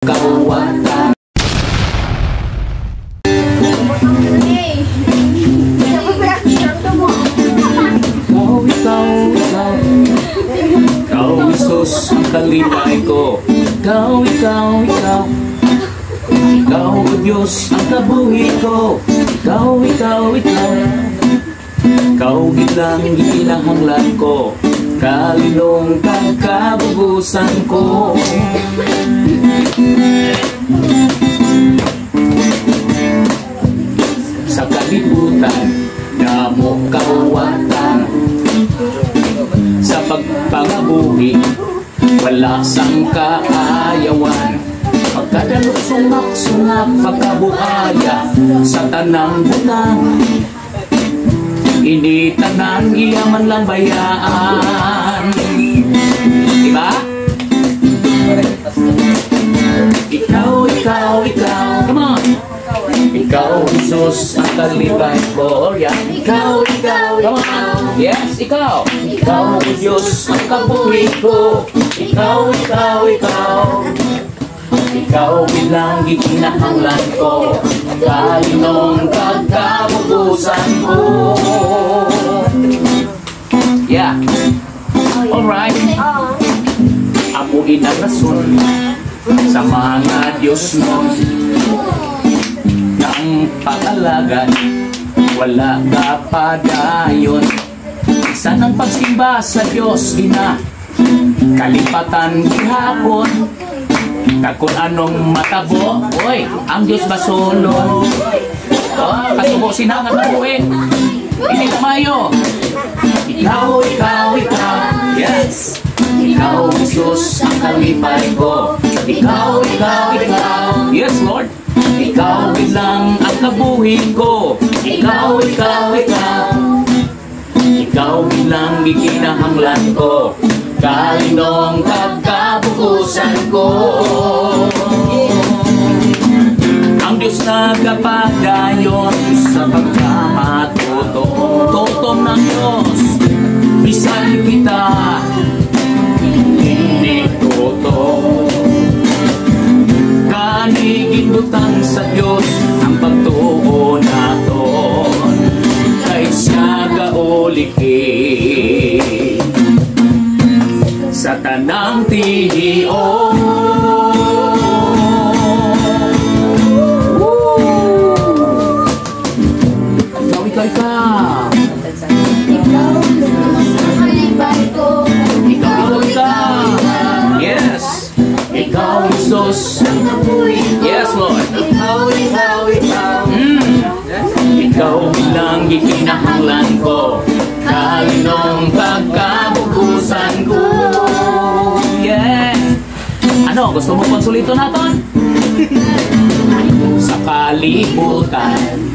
kawatan. Ikaw, Isus, ang kalipay ko. Ikaw, Ikaw, o Diyos, ang kabuhi ko. Ikaw, Ikaw, ilang ginahanglan ko. Kalinong kagkabubusan ko. Sa kalibutan, namo kawatan. Sa pagpangabuhi, wala sang kaayawan. Pagkadalok sungak-sungak, pagkabuhaya sa tanang bunang. Hindi tanan iyaman lang bayaan. Diba? Ikaw, come on. Ikaw, Jesus, ang kalipay ko. Ikaw, come on. Yes, ikaw. Ikaw, Diyos, ang kabuhi ko. Ikaw. Ikaw bilang gikinahanglan ko. Kalinong kagkabubusan ko. Yeah. Alright. Ako inarason sa mga Diyos mo. Nang pag-alagan, wala ka pa dayon. Isa ng pagsimba sa Diyos, ina. Kalipatan gihapon. Kung anong matabo, oy, ang Diyos basulon. Kasubo sinangat mo eh. Hindi kamayo. Ikaw, yes. Ikaw, Jesus, ang kalipay ko. Ikaw, yes, Lord. Ikaw bilang ang kabuhi ko. Ikaw. Ikaw bilang gikinahanglan ko. Kalinong kagkabubusan ko. Ang Diyos nagkapadayon sa pagkamatuto. Tutom ng Diyos, bisan kita hindi tuto. Kanigindutang sa Diyos ang pagtuo naton. Kay siya gauliki sa tanang tihion. Ikaw. Yes. Ikaw, Jesus. Yes, Lord. Ikaw bilang gikinahanglan ko. Kalinong pagkabubusan ko. Yeah. Ano, gusto mo pang sulito naton? Sa kalibutan,